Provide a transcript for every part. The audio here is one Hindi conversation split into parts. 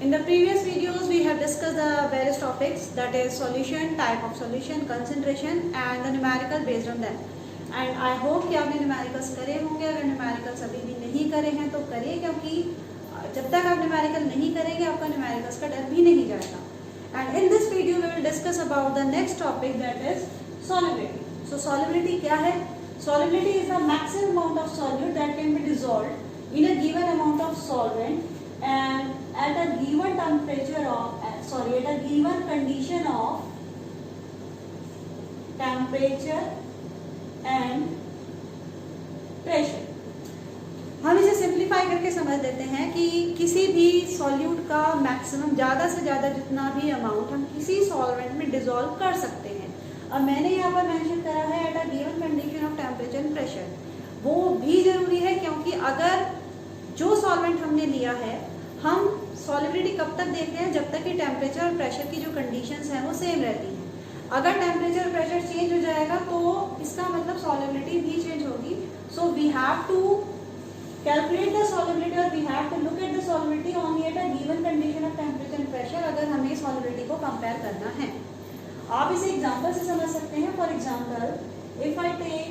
In the previous videos, we have discussed the various topics, that is solution, type of solution, concentration and the numerical based on that. And I hope कि आपने numericals करे होंगे. अगर numericals अभी भी नहीं करे हैं तो करिए, क्योंकि जब तक आप numerical नहीं करेंगे आपका numericals का डर भी नहीं जाएगा. And in this video we will discuss about the next topic, that is solubility. So solubility क्या है? Solubility is the maximum amount of solute that can be dissolved in a given amount of solvent and at a given temperature of at a given condition of temperature and pressure. हम इसे सिंप्लीफाई करके समझ लेते हैं कि किसी भी सॉल्यूट का मैक्सिमम ज़्यादा से ज़्यादा जितना भी अमाउंट हम किसी सॉल्वेंट में डिसॉल्व कर सकते हैं. अब मैंने यहाँ पर मेंशन करा है eight a given condition of temperature and pressure. वो भी ज़रूरी है, क्योंकि अगर जो सॉल्वेंट हमने लिया है, हम सॉलिबिलिटी कब तक देखते हैं? जब तक कि टेम्परेचर और प्रेशर की जो कंडीशंस हैं वो सेम रहती हैं. अगर टेम्परेचर और प्रेशर चेंज हो जाएगा तो इसका मतलब सॉलिबिलिटी भी चेंज होगी. So we have to calculate the solubility और we have to look at the solubility only at a given condition of temperature and pressure, अगर हमें सॉलिबिलिटी को कंपेयर करना है. आप इसे एग्जांपल से समझ सकते हैं. For example, if I take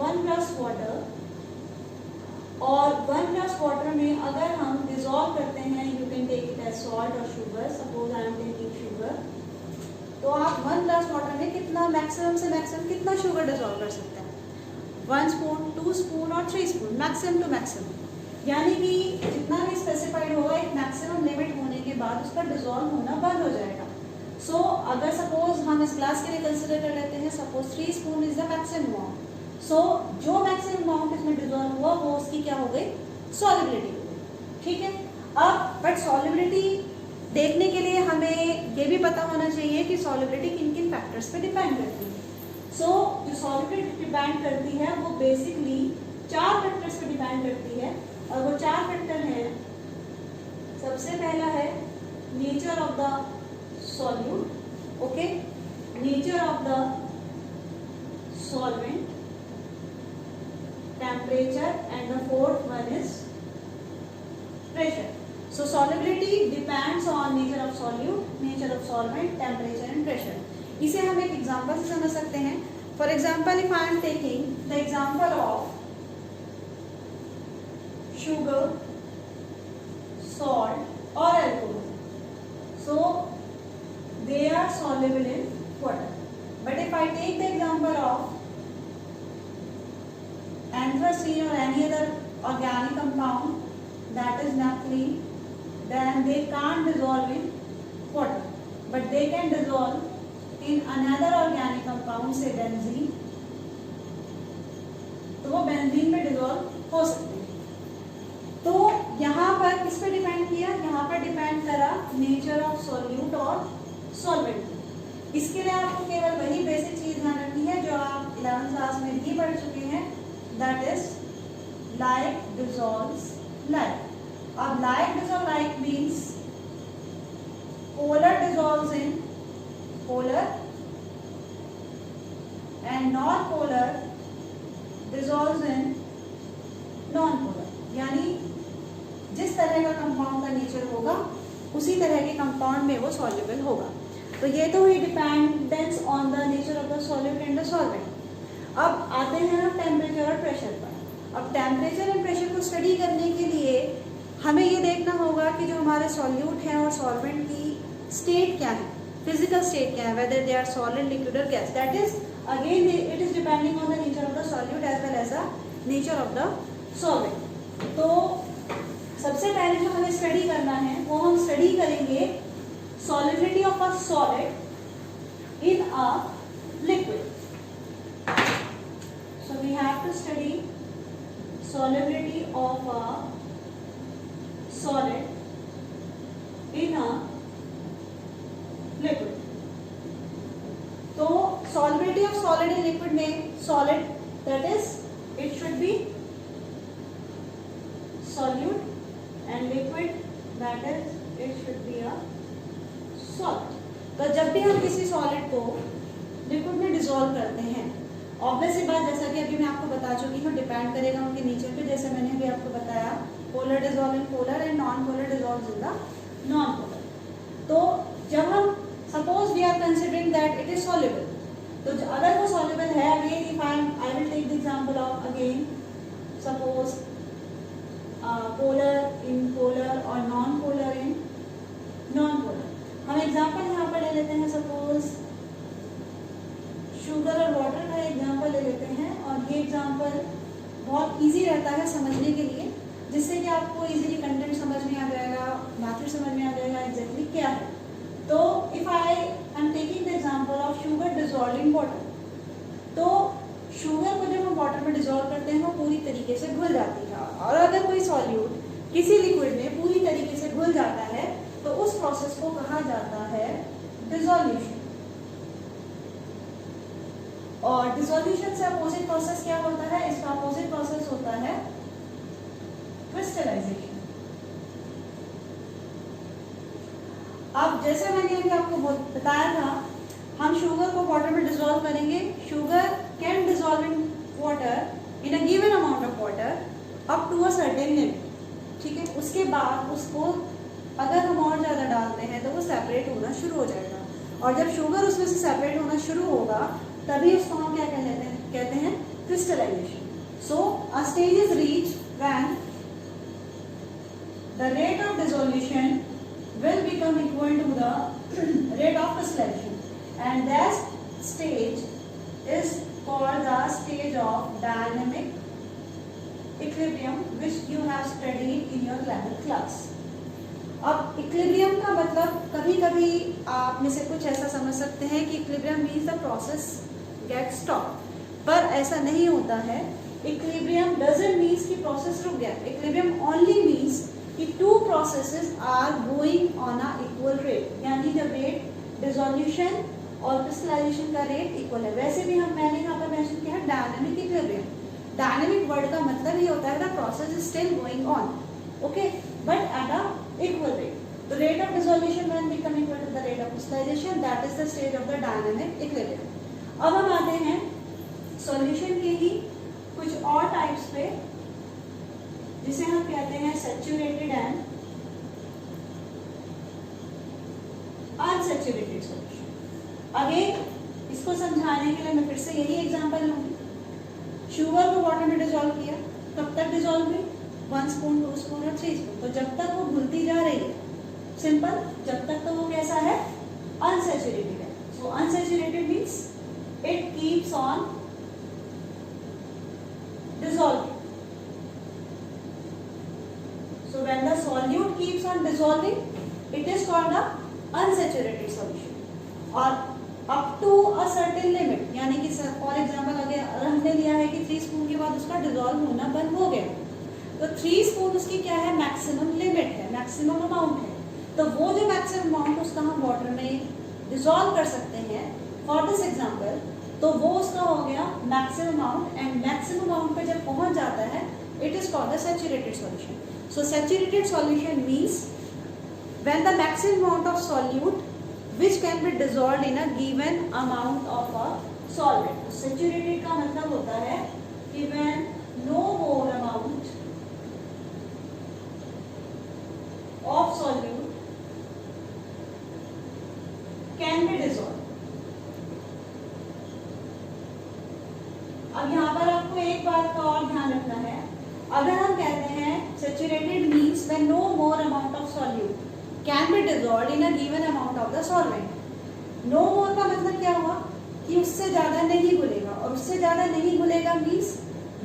1 glass water और 1 ग्लास वाटर में अगर हम डिसॉल्व करते हैं, you can take it as salt और sugar. Suppose I am taking sugar, तो आप 1 ग्लास वाटर में कितना मैक्सिमम से मैक्सिमम कितना शुगर डिसॉल्व कर सकते हैं? 1 स्पून, 2 स्पून और 3 स्पून, मैक्सिमम टू मैक्सिमम. यानी कि जितना भी स्पेसिफाइड होगा एक मैक्सिमम लिमिट होने के बाद उसका डिसॉल्व होना बंद हो जाएगा. सो अगर सपोज हम इस ग्लास के लिए कंसिडर कर लेते हैं, suppose 3 spoon is the maximum amount. So जो मैक्सिमम अमाउंट इसमें डिसॉल्व हुआ वो उसकी क्या हो गई? सॉलिबिलिटी हो गई. ठीक है. अब बट सॉलिबिलिटी देखने के लिए हमें ये भी पता होना चाहिए कि सॉलिबिलिटी किन किन फैक्टर्स पे डिपेंड करती है. सो जो सॉलिबिलिटी डिपेंड करती है वो बेसिकली 4 फैक्टर्स पे डिपेंड करती है, और वो 4 फैक्टर हैं. सबसे पहला है nature of the solute. Okay, nature of the solvent, temperature, and the fourth one is pressure. So solubility depends on nature of solute, nature of solvent, temperature and pressure. इसे हम एक एग्जांपल से समझ सकते हैं. For example, if I am taking the example of sugar, salt or alcohol, so they are soluble in water. But if I take the example of anthracene or any other organic compound that is naphthalene, then they can't dissolve in water, but they can dissolve in another organic compound, say benzene. तो वो बेंजीन पे डिसॉल्व हो सकते हैं. तो यहाँ पर किस पे डिपेंड किया? यहाँ पर डिपेंड करा नेचर ऑफ सॉल्यूट और सॉल्वेंट. इसके लिए आपको केवल वही बेसिक चीज ध्यान रखनी है जो आप 11th क्लास में भी पढ़ चुके हैं, that is like dissolves like. अब like dissolve like means polar dissolves in polar and non-polar dissolves in non-polar. यानी जिस तरह का कंपाउंड का नेचर होगा उसी तरह के कंपाउंड में वो सॉल्युबल होगा. तो ये तो हुई dependence on the nature of the solute and the solvent. अब आते हैं हम टेम्परेचर और प्रेशर पर. अब टेम्परेचर एंड प्रेशर को स्टडी करने के लिए हमें ये देखना होगा कि जो हमारे सॉल्यूट हैं और सॉल्वेंट की स्टेट क्या है, फिजिकल स्टेट क्या है, whether they are solid, liquid और gas. That is again it is depending on the nature of the solute as well as the nature of the solvent. तो सबसे पहले जो हमें स्टडी करना है वो हम स्टडी करेंगे solubility of a solid in a liquid. So we have to study solubility of a solid in a liquid. तो solubility of solid in liquid में solid, that is it should be solute, and liquid, that is it should be a solid. तो जब भी हम किसी solid को liquid में dissolve करते हैं, ऑब्वियसली बात, जैसा कि अभी मैं आपको बता चुकी हूँ, डिपेंड करेगा उनके नेचर पे. जैसे मैंने अभी आपको बताया, polar dissolve in polar and non polar dissolve in the non polar. तो जब हम suppose we are considering that it is soluble, तो अगर वो सॉल्युबल है, again if I will take the example of again suppose polar in polar और non polar in non polar. हम एग्जांपल यहाँ पर ले लेते हैं, सपोज शुगर और वाटर का एग्जांपल ले लेते हैं, और ये एग्जांपल बहुत इजी रहता है समझने के लिए, जिससे कि आपको इजीली कंटेंट समझ में आ जाएगा, मैथड समझ में आ जाएगा एग्जैक्टली क्या है। तो if I am taking the example of sugar dissolved in water, तो शुगर को जब हम वाटर में डिसॉल्व करते हैं वो पूरी तरीके से घुल जाती है, और अगर कोई सॉल्यूट किसी लिक्विड में पूरी तरीके से घुल जाता है तो उस प्रोसेस को कहा जाता है डिसॉल्यूशन। और डिसॉल्यूशन से अपोजिट प्रोसेस क्या होता है, इसका अपोजिट प्रोसेस होता है क्रिस्टलाइजेशन। अब जैसे मैंने अभी आपको बताया था, हम शुगर को वाटर में डिसॉल्व करेंगे, sugar can dissolve in water in a given amount of water up to a certain limit, ठीक है। उसके बाद उसको अगर हम और ज़्यादा डालते हैं तो वो सेपरेट होना शुरू हो जाएगा, और जब शुगर उसमें से सेपरेट होना शुरू होगा तभी उसको हम क्या कहते हैं crystallisation. So a stage is reach when the rate of dissolution will become equal to the rate of crystallization, and that stage is called the stage of dynamic equilibrium, which you have studied in your 11th class. अब इक्विलिब्रियम का मतलब कभी कभी आप में से कुछ ऐसा समझ सकते हैं कि equilibrium means the process get stop, पर ऐसा नहीं होता है। इक्विलिब्रियम डजंट मीन्स कि प्रोसेस रुक गया, इक्विलिब्रियम ओनली मीन्स कि two processes are going on a equal rate, यानी जब रेट डिसॉल्यूशन और क्रिस्टलाइजेशन का रेट इक्वल है। वैसे भी मैंने यहाँ पर मेंशन किया है डायनामिक इक्विलिब्रियम। डायनामिक वर्ड का मतलब ये होता है the process is still going on, okay, but at a equal rate. The rate of dissolution when become equal to the rate of crystallization, that is the stage of the dynamic equilibrium। अब हम आते हैं सॉल्यूशन के ही कुछ और टाइप्स पे, जिसे हम कहते हैं saturated and unsaturated solution. Again इसको समझाने के लिए मैं फिर से यही एग्जांपल लूंगी। शुगर को वाटर में डिसॉल्व किया, कब तक डिसॉल्व हुई, 1 स्पून 2 स्पून और 3 स्पून, तो जब तक वो घुलती जा रही है, सिंपल, जब तक तो वो कैसा है, अनसैचुरेटेड है। So unsaturated means it keeps on dissolving. So when the solute keeps on dissolving, it is called a unsaturated solution. और up to a certain limit, यानी कि फॉर एग्जाम्पल अगर हमने लिया है कि 3 स्पून के बाद उसका डिसॉल्व होना बंद हो गया, तो 3 स्पून उसकी क्या है, मैक्सिमम लिमिट है, मैक्सिमम अमाउंट है। तो वो जो मैक्सिमम अमाउंट उसका हम वाटर में डिसॉल्व कर सकते हैं फॉर दिस एग्जाम्पल, तो वो उसका हो गया maximum amount, and maximum amount पे जब पहुंच जाता है it is called the saturated solution. So saturated solution means when the maximum amount of solute which can be dissolved in a given amount of a solvent. Saturated का मतलब होता है कि when no more amount of solute can be dissolved. अब यहाँ पर आपको एक बात का और ध्यान रखना है, अगर हम कहते हैं saturated means when no more amount of solute can be dissolved in a given amount of the solvent. No more का मतलब क्या हुआ कि उससे ज्यादा नहीं घुलेगा, और उससे ज्यादा नहीं घुलेगा मींस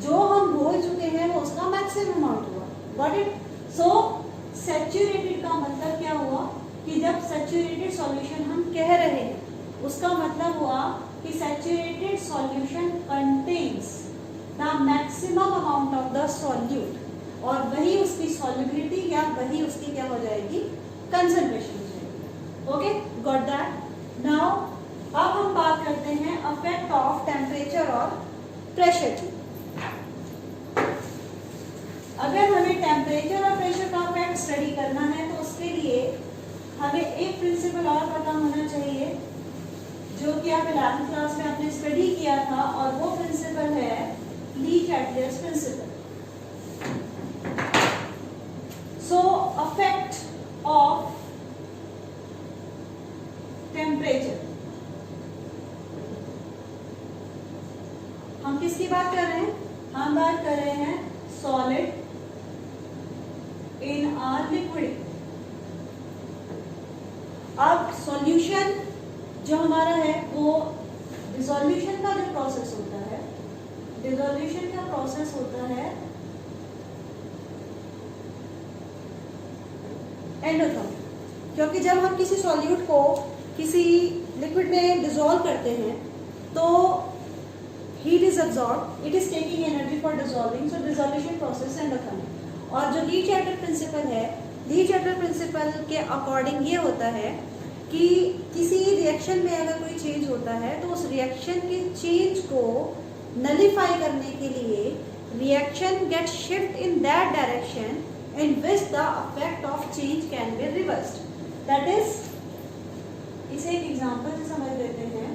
जो हम घोल चुके हैं वो उसका मैक्सिमम अमाउंट हुआ, गॉट इट। सो सैचुरेटेड का मतलब क्या हुआ कि जब सैचुरेटेड सॉल्यूशन हम कह रहे हैं उसका मतलब हुआ कि saturated solution contains the maximum amount of the solute, और वही उसकी सॉल्युबिलिटी या वही उसकी क्या हो जाएगी, कंसंट्रेशन हो जाएगी। Okay, got that. नाउ अब हम बात करते हैं अफेक्ट ऑफ टेम्परेचर और प्रेशर की। अगर हमें टेम्परेचर और प्रेशर का अफेक्ट स्टडी करना है तो उसके लिए हमें एक प्रिंसिपल और पता होना चाहिए जो कि आप 11th क्लास में आपने स्टडी किया था, और वो प्रिंसिपल है ली कैटलियर्स प्रिंसिपल। सो अफेक्ट ऑफ किसकी बात कर रहे हैं? हम बात कर रहे हैं सॉलिड इन अ लिक्विड। अब सॉल्यूशन जो हमारा है वो डिसोल्यूशन का जो प्रोसेस होता है, डिसोल्यूशन का प्रोसेस होता है एंडोथर्मिक। क्योंकि जब हम किसी सॉल्यूट को किसी लिक्विड में डिसॉल्व करते हैं तो heat is absorb, it is taking energy for dissolving, so dissolution process endothermic. और जो ली चैटल प्रिंसिपल है, ली चैटल प्रिंसिपल के अकॉर्डिंग ये होता है कि किसी रिएक्शन में अगर कोई चेंज होता है तो उस रिएक्शन के चेंज को नलिफाई करने के लिए reaction get shift in that direction in which the effect of change can be reversed. That is, इसे एक एग्जांपल से समझ लेते हैं।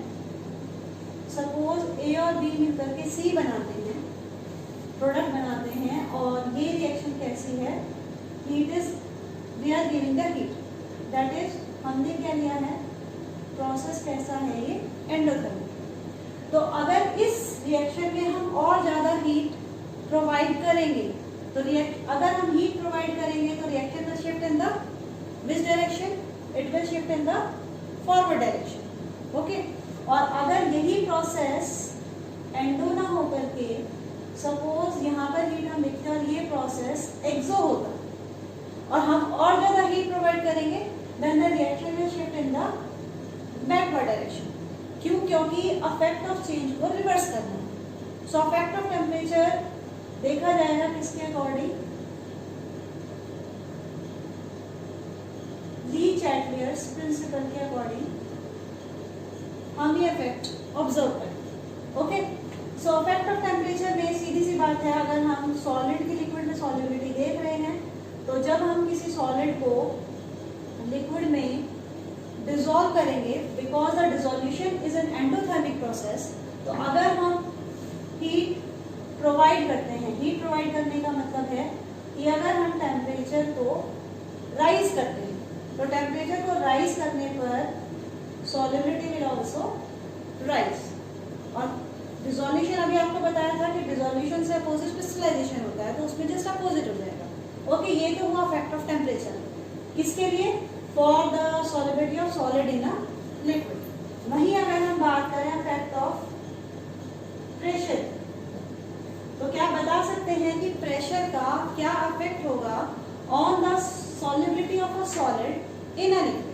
सपोज ए और बी मिलकर के सी बनाते हैं, प्रोडक्ट बनाते हैं, और ये रिएक्शन कैसी है? Heat is, we are giving the heat, that is हमने क्या लिया है? प्रोसेस कैसा है ये? एंडोथर्मिक। तो अगर इस रिएक्शन में हम और ज्यादा हीट प्रोवाइड करेंगे तो अगर हम हीट प्रोवाइड करेंगे तो reaction will shift in the which direction? It will shift in the forward direction. Okay, और अगर यही प्रोसेस एंडो ना होकर के सपोज यहाँ पर हीट हम लिखते हैं और ये प्रोसेस एक्सो होता और हम और ज्यादा हीट प्रोवाइड करेंगे, then the reaction will shift in the backward direction. क्यों? क्योंकि अफेक्ट ऑफ चेंज को रिवर्स करना है। सो अफेक्ट ऑफ टेम्परेचर देखा जाएगा किसके अकॉर्डिंग? ली चैटलियर्स प्रिंसिपल के अकॉर्डिंग हम ये इफेक्ट ऑब्जर्व करें। Okay, so effect of temperature में सीधी सी बात है, अगर हम सॉलिड की लिक्विड में सॉल्युबिलिटी देख रहे हैं तो जब हम किसी सॉलिड को लिक्विड में डिसॉल्व करेंगे, because the dissolution is an endothermic process, तो अगर हम हीट प्रोवाइड करते हैं, हीट प्रोवाइड करने का मतलब है कि अगर हम टेम्परेचर को राइज करते हैं तो टेम्परेचर को राइज करने पर सॉल्युबिलिटी विल आल्सो राइज। और डिसोल्यूशन अभी आपको बताया था कि डिसोल्यूशन से अपोजिट क्रिस्टलाइजेशन होता है, तो उसमें जस्ट अपोजिट हो जाएगा। ओके, ये तो हुआ इफेक्ट ऑफ टेम्परेचर किसके लिए? For the solubility of solid in a liquid. वहीं अगर हम बात करें इफेक्ट ऑफ प्रेशर, तो क्या बता सकते हैं कि प्रेशर का क्या इफेक्ट होगा on the solubility of a solid in a liquid?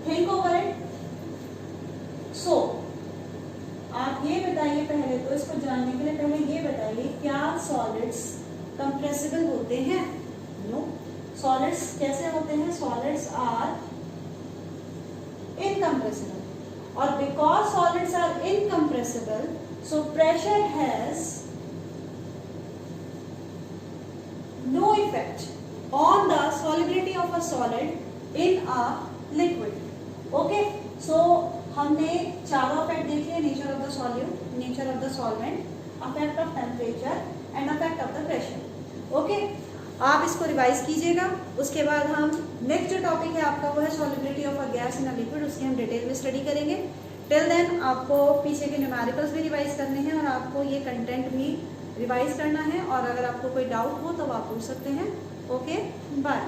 Think over it. So आप ये बताइए, पहले तो इसको जानने के लिए पहले ये बताइए, क्या सॉलिड्स कंप्रेसिबल होते हैं? नो। सॉलिड्स कैसे होते हैं? सॉलिड्स आर इनकम्प्रेसिबल, और because solids are incompressible, so pressure has no effect on the solubility of a solid in a liquid. Okay, so हमने चारों इफेक्ट देख लिए, nature of the solute, nature of the solvent, effect of temperature and effect of the pressure. Okay, आप इसको रिवाइज कीजिएगा। उसके बाद हम नेक्स्ट जो टॉपिक है आपका वो है solubility of a gas in a liquid, उसकी हम डिटेल में स्टडी करेंगे। टिल देन आपको पीछे के न्यूमेरिकल्स भी रिवाइज करने हैं और आपको ये कंटेंट भी रिवाइज करना है, और अगर आपको कोई डाउट हो तो आप पूछ सकते हैं। Okay, bye.